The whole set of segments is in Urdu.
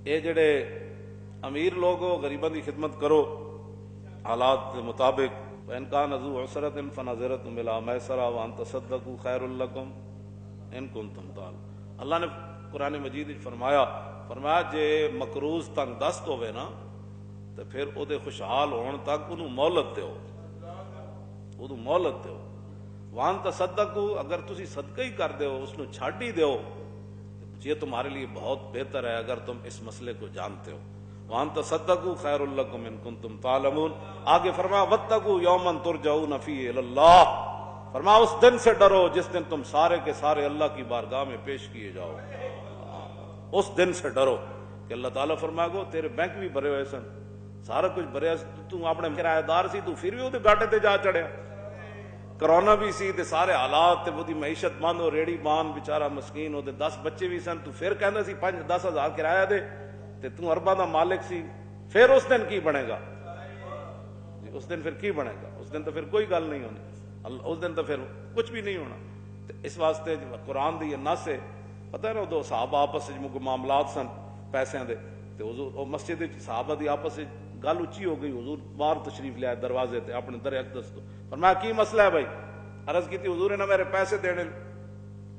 یہ جڑے امیر لوگ ہو غریباں دی خدمت کرو حالات کے مطابق. وَإِنْ كَانَ ذُو عُسْرَةٍ فَنَظِرَةٌ إِلَىٰ مَيْسَرَةٍ وَأَن تَصَدَّقُوا خَيْرٌ لَكُمْ إِن كُنتُمْ تَعْلَمُونَ. اللہ نے قرآن مجید فرمایا جے مقروض تنگ دست ہوئے نا تو پھر او دے خوشحال ہون تک انہوں مہلت دیو. وَأَن تَصَدَّقُوا اگر تسی صدقہ ہی کر دیو اس نو چھڈ ہی دیو یہ تمہارے لیے بہت بہتر ہے اگر تم اس مسئلے کو جانتے ہو. وَأَن تَصَدَّقُوا خَيْرٌ لَكُمْ إِن كُنتُمْ تَعْلَمُونَ. آگے فرمایا وَاتَّقُوا يَوْمًا تُرْجَعُونَ فِيهِ إِلَى اللَّهِ. فرمایا اس دن سے ڈرو جس دن تم سارے کے سارے اللہ کی بارگاہ میں پیش کیے جاؤ. اس دن سے ڈرو کہ اللہ تعالیٰ فرمائے گو تیرے بینک بھی بھرے ہوئے سن سارا کچھ بھرے تو اپنے کرایہ دار سی تو پھر بھی وہ گاٹے تے جا چڑھیا. کرونا بھی سی تے سارے حالات تے وہی معیشت بند ہو ریڑی بان بیچارہ مسکین ہو تے 10 بچے بھی سن تو پھر کہنا سی 5-10 ہزار کرایہ دے تے تو ارباں دا مالک سی. پھر اس دن کی بنے گا اس دن پھر کی بنے گا اس دن تو پھر کوئی گل نہیں ہونی اس دن تو پھر کچھ بھی نہیں ہونا. اس واسطے قرآن دی یہ نص ہے پتہ ہے نا دو صحابہ آپس میں معاملات سن پیسے دے تے حضور مسجد صحابہ دی آپس گل اچھی ہو گئی. حضور باہر تشریف لے آئے دروازے تے اپنے در اقدس تو فرمایا کی مسئلہ ہے بھائی. عرض کی تھی حضور نے میرے پیسے دینے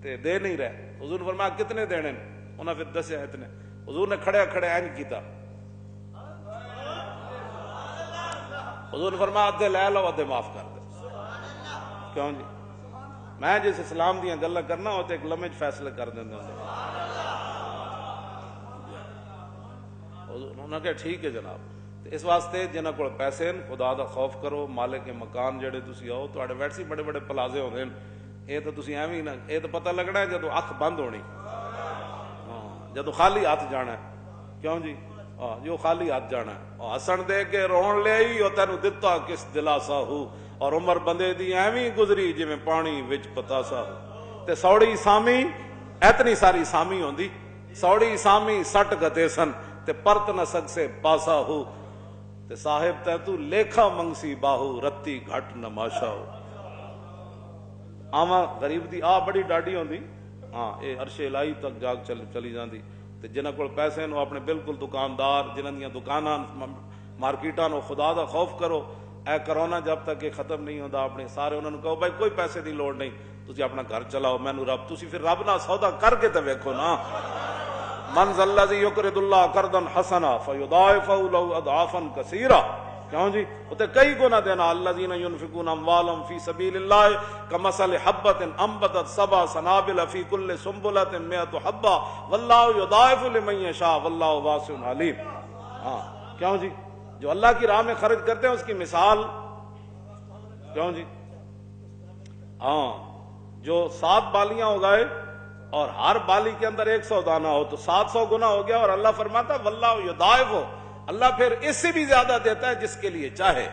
تے دے نہیں رہے. حضور نے فرمایا کتنے دینے انہوں نے پھر دسیا اتنے. حضور نے کھڑے این کیتا. حضور نے فرمایا ادھے لے لو ادھے معاف کر دے. کیوں جی میں جس اسلام دیاں گلاں کرنا ہوتے ایک لمحے فیصلے کر دیں. انہوں نے کہا ٹھیک ہے جناب. اس واسطے جنہاں کو پیسے خدا دا خوف کرو. مالک مکان جڑے تسی آؤ تو ویسے بڑے بڑے پلازے ہوندے ہیں یہ تو تسی ایویں نہ یہ تو پتہ لگنا ہے جدو اکھ بند ہونی جدو خالی ہاتھ جانا ہے. کیوں جی جو خالی ہاتھ جانا ہے ہسن دے کے رون لے ہی اور تینوں دتا کس دلاسا ہو اور عمر بندے دی ایویں گزری جویں پانی وچ پتاسا ہو. تے سوڑی سامی اتنی ساری سامی ہوندی سوڑی سامی سٹ گتے سن تے پرت نہ سک سے پاسا ہو تے صاحب تے تو لیکھا منگسی باہو رتی گھٹ نماشا ہو. آواں غریب دی آ بڑی ڈاڈی ہوندی ہاں اے عرش الہی تک جاگ چلی جاندی. تے جنہاں کول پیسے نو اپنے بالکل دکاندار جنہاں دیاں دکاناں مارکیٹاں نو خدا دا خوف کرو. اے کرونا جب تک یہ ختم نہیں ہوندا اپنے سارے انہاں نو کہو بھائی کوئی پیسے دی لوڑ نہیں تسی اپنا گھر چلاؤ مینوں رب تسی پھر رب نال سودا کر کے تے ویکھو نا. من ذا الذی یقرض اللہ قرضا حسنا فیضاعفہ لہ اضعافا کثیرا. کیوں جی تے کئی گنا دینا الذین ينفقون اموالهم فی سبیل اللہ کمثل حبۃ انبتت سبع سنابل فی کل سنبلۃ مئۃ حبۃ واللہ یضاعف لمن یشاء واللہ واسع علیم. ہاں کیوں جی جو اللہ کی راہ میں خرچ کرتے ہیں اس کی مثال کیوں جی ہاں جو 7 بالیاں اگائے اور ہر بالی کے اندر 100 دانہ ہو تو 700 گنا ہو گیا. اور اللہ فرماتا واللہ یضاعف اللہ پھر اس سے بھی زیادہ دیتا ہے جس کے لیے چاہے.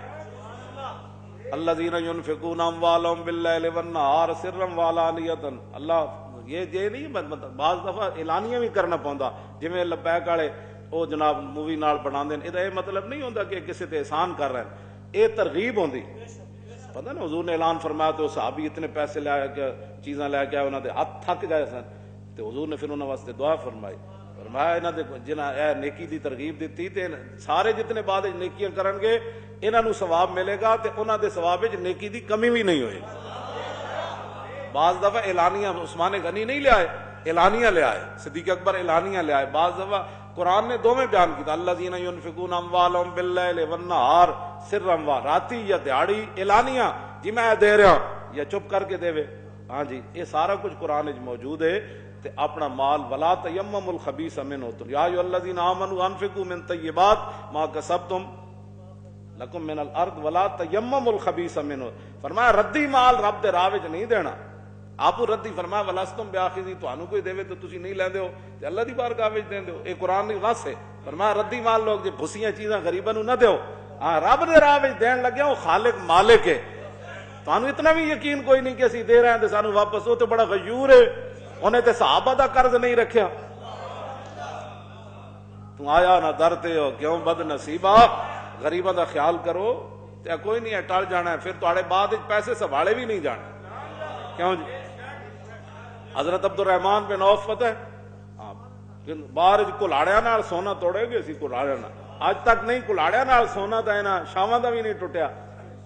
الذین ينفقون اموالهم باللیل والنہار سرا وعلانیۃ. اللہ یہ نہیں بعض دفعہ اعلانیہ بھی کرنا پوندا جویں لبیک والے او جناب مووی نال بناندے نے. یہ مطلب نہیں ہوندا کہ کسی تے احسان کر رہے ہیں یہ ترغیب ہوندی. پتہ نا حضور نے اعلان فرمایا تو صحابی اتنے پیسے لے آئے کہ چیزاں لے کے آئے انہوں نے ہاتھ تھک گئے سن تو حضور نے پھر انہوں واسطے دعا فرمائی. فرمایا انہاں دے جنہاں اے نیکی دی ترغیب دیتی تے سارے جتنے بعد نیکیاں کرن گے انہاں نو ثواب ملے گا تے انہاں دے ثواب وچ نیکی دی کمی بھی نہیں ہوئے. بعض دفعہ اعلانیہ عثمان غنی نہیں لے آئے اعلانیہ لے آئے صدیق اکبر اعلانیہ لے آئے. بعض دفعہ قرآن نے دونوں بیان کیتا الذین ينفقون اموالهم باللیل والنہار سرا و راتی یا دیہاڑی اعلانیہ جی میں دے رہا یا چپ کر کے دے وے. ہاں جی یہ سارا کچھ قرآن وچ موجود ہے. تے اپنا مال ولا تیمموا الخبیث منہ یا ایھا الذین آمنوا انفقوا من طیبات ما کسبتم لکم من الارض ولا تیمموا الخبیث منہ. فرمایا ردی مال رب دے راہ وچ نہیں دینا. آپ ردی فرمایا ولستم بیاخذی تانوں کوئی دے تو تسی نہیں لیندے ہو تے اللہ دی بارگاہ وچ دیندے ہو. اے قرآن دی غص ہے. فرمایا ردی مال لوگ جے بھسیاں چیزاں غریباں نو نہ دیو. ہاں رب دے راہ وچ دین لگے او خالق مالک ہے. تانوں اتنا بھی یقین کوئی نہیں کہ اسی دے رہے ہیں تے سانوں واپس او تے بڑا غیور ہے. انہیں تے صحابہ دا قرض نہیں رکھیا. تو آیا نہ درتے ہو کیوں بد نصیبہ. غریباں دا خیال کرو تے کوئی نہیں ہے ٹل جانا ہے. پھر تواڈے بعد پیسے سنبھالے بھی نہیں جانے. کیوں جی حضرت عبد الرحمن بن عوف پتہ ہے ਬਾਹਰ ਕੁਲਾੜਿਆਂ ਨਾਲ ਸੋਨਾ ਤੋੜੇਗੇ ਅਸੀਂ ਕੁਲਾੜਿਆਂ ਨਾਲ, ਅੱਜ ਤੱਕ ਨਹੀਂ ਕੁਲਾੜਿਆਂ ਨਾਲ ਸੋਨਾ ਤਾਂ ਇਹਨਾਂ ਸ਼ਾਮਾਂ ਦਾ ਵੀ ਨਹੀਂ ਟੁੱਟਿਆ।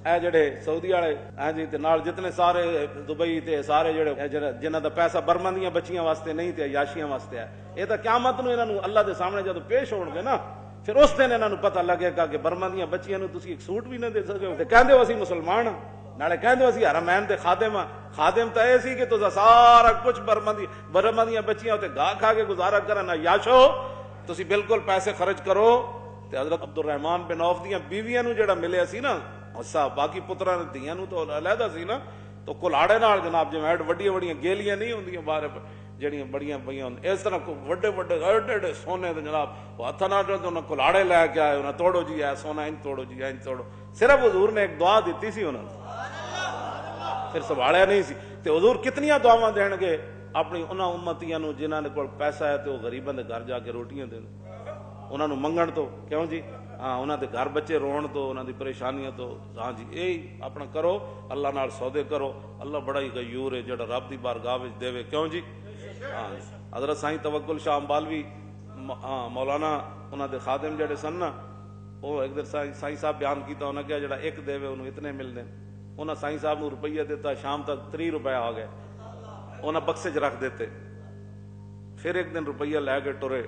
ਇਹ ਜਿਹੜੇ ਸਾਊਦੀ ਵਾਲੇ ਹਾਂਜੀ ਤੇ ਨਾਲ ਜਿਤਨੇ ਸਾਰੇ ਦੁਬਈ ਤੇ ਸਾਰੇ ਜਿਹੜੇ ਜਿਨ੍ਹਾਂ ਦਾ ਪੈਸਾ ਬਰਮਾ ਦੀਆਂ ਬੱਚੀਆਂ ਵਾਸਤੇ ਨਹੀਂ ਤੇ ਯਾਸ਼ੀਆਂ ਵਾਸਤੇ ਹੈ, ਇਹ ਤਾਂ ਕਿਆਮਤ ਨੂੰ ਇਹਨਾਂ ਨੂੰ ਅੱਲਾ ਦੇ ਸਾਹਮਣੇ ਜਦੋਂ ਪੇਸ਼ ਹੋਣਗੇ ਨਾ, ਫਿਰ ਉਸ ਦਿਨ ਇਹਨਾਂ ਨੂੰ ਪਤਾ ਲੱਗੇਗਾ ਕਿ ਬਰਮਾ ਦੀਆਂ ਬੱਚੀਆਂ ਨੂੰ ਤੁਸੀਂ ਇੱਕ ਸੂਟ ਵੀ ਨਾ ਦੇ ਸਕਦੇ ਤੇ ਕਹਿੰਦੇ ਹੋ ਅਸੀਂ ਮੁਸਲਮਾਨ ਹਾਂ, ਨਾਲੇ ਕਹਿੰਦੇ ਹੋ ਅਸੀਂ ਹਰਮੈਨ ਦੇ ਖਾਦਮ ਹਾਂ। ਖਾਦਮ ਤਾਂ ਇਹ ਸੀ ਕਿ ਤੁਸੀਂ ਸਾਰਾ ਕੁਝ ਬਰਮਾ ਦੀਆਂ ਬੱਚੀਆਂ ਉੱਤੇ ਗਾਹ ਖਾ ਕੇ ਗੁਜ਼ਾਰਾ ਕਰਨ, ਯਾਸ਼ੋ ਤੁਸੀਂ ਬਿਲਕੁਲ ਪੈਸੇ ਖਰਚ ਕਰੋ। ਤੇ ਹਜ਼ਰਤ ਅਬਦੁਰ ਰਹਿਮਾਨ ਬਿਨ ਔਫ ਦੀਆਂ ਬੀਵੀਆਂ ਨੂੰ ਜਿਹੜਾ ਮਿਲਿਆ ਸੀ ਨਾ ਹਿੱਸਾ, ਬਾਕੀ ਪੁੱਤਰਾਂ ਦੇ ਧੀਆਂ ਨੂੰ ਤਾਂ ਅਲੱਗਾ ਸੀ ਨਾ, ਤਾਂ ਕੁਲਾੜੇ ਨਾਲ ਜਨਾਬ ਜਿਵੇਂ ਵੱਡੀਆਂ ਵੱਡੀਆਂ ਗੇਲੀਆਂ ਨਹੀਂ ਹੁੰਦੀਆਂ ਬਾਹਰ ਜਿਹੜੀਆਂ ਬੜੀਆਂ ਪਈਆਂ ਹੁੰਦੀਆਂ, ਇਸ ਤਰ੍ਹਾਂ ਵੱਡੇ ਵੱਡੇ ਐਡੇ ਸੋਨੇ ਦੇ ਜਨਾਬ ਹੱਥਾਂ ਨਾਲ ਉਹਨਾਂ ਕੁਲਾੜੇ ਲੈ ਕੇ ਆਏ, ਉਹਨਾਂ ਤੋੜੋ ਜੀ ਐ ਸੋਨਾ ਇੰਝ ਤੋੜੋ ਜੀ ਇੰਝ ਤੋੜੋ। ਸਿਰਫ ਹਜ਼ੂਰ ਨੇ ਇੱਕ ਦੁਆ ਦਿੱਤੀ ਸੀ ਉਹਨਾਂ ਨੂੰ, ਫਿਰ ਸੰਭਾਲਿਆ ਨਹੀਂ ਸੀ। ਤੇ ਹਜ਼ੂਰ ਕਿਤਨੀਆਂ ਦੁਆਵਾਂ ਦੇਣਗੇ ਆਪਣੀ ਉਹਨਾਂ ਉਮਤੀਆਂ ਨੂੰ ਜਿਨ੍ਹਾਂ ਦੇ ਕੋਲ ਪੈਸਾ ਹੈ ਤੇ ਉਹ ਗਰੀਬਾਂ ਦੇ ਘਰ ਜਾ ਕੇ ਰੋਟੀਆਂ ਦੇਣ, ਉਹਨਾਂ ਨੂੰ ਮੰਗਣ ਤੋਂ, ਕਿਉਂ ਜੀ ਹਾਂ ਉਹਨਾਂ ਦੇ ਘਰ ਬੱਚੇ ਰੋਣ ਤੋਂ, ਉਹਨਾਂ ਦੀ ਪਰੇਸ਼ਾਨੀਆਂ ਤੋਂ। ਹਾਂ ਜੀ ਇਹ ਆਪਣਾ ਕਰੋ, ਅੱਲਾ ਨਾਲ ਸੌਦੇ ਕਰੋ, ਅੱਲਾ ਬੜਾ ਹੀ ਗਯੂਰ ਹੈ ਜਿਹੜਾ ਰੱਬ ਦੀ ਬਾਰਗਾਹ ਵਿੱਚ ਦੇਵੇ, ਕਿਉਂ ਜੀ ਹਾਂ। ਹਜ਼ਰਤ ਸਾਈਂ ਤਵੱਕੁਲ ਸ਼ਾਹ ਅੰਬਾਲਵੀ ਮੌਲਾਨਾ ਉਹਨਾਂ ਦੇ ਖਾਦਮ ਜਿਹੜੇ ਸਨ ਨਾ, ਉਹ ਇੱਕ ਦਿਨ ਸਾਈਂ ਸਾਹਿਬ ਬਿਆਨ ਕੀਤਾ, ਉਹਨਾਂ ਕਿਹਾ ਜਿਹੜਾ ਇੱਕ ਦੇਵੇ ਉਹਨੂੰ ਇਤਨੇ ਮਿਲਦੇ। ਉਹਨਾਂ ਸਾਈਂ ਸਾਹਿਬ ਨੂੰ ਰੁਪਈਆ ਦਿੱਤਾ, ਸ਼ਾਮ ਤੱਕ 30 ਰੁਪਏ ਆ ਗਏ, ਉਹਨਾਂ ਬਕਸੇ 'ਚ ਰੱਖ ਦਿੱਤੇ। ਫਿਰ ਇੱਕ ਦਿਨ ਰੁਪਈਆ ਲੈ ਕੇ ਟੁਰੇ,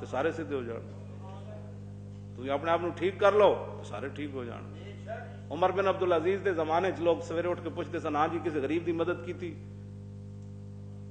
ਤੇ ਸਾਰੇ ਸਿੱਧੇ ਹੋ ਜਾਣ, ਤੁਸੀਂ ਆਪਣੇ ਆਪ ਨੂੰ ਠੀਕ ਕਰ ਲਓ ਤੇ ਸਾਰੇ ਠੀਕ ਹੋ ਜਾਣ। ਉਮਰ ਬਿਨ ਅਬਦੁਲ ਅਜ਼ੀਜ਼ ਦੇ ਜ਼ਮਾਨੇ 'ਚ ਲੋਕ ਸਵੇਰੇ ਉੱਠ ਕੇ ਪੁੱਛਦੇ ਸਨ ਹਾਂ ਜੀ ਕਿਸੇ ਗਰੀਬ ਦੀ ਮਦਦ ਕੀਤੀ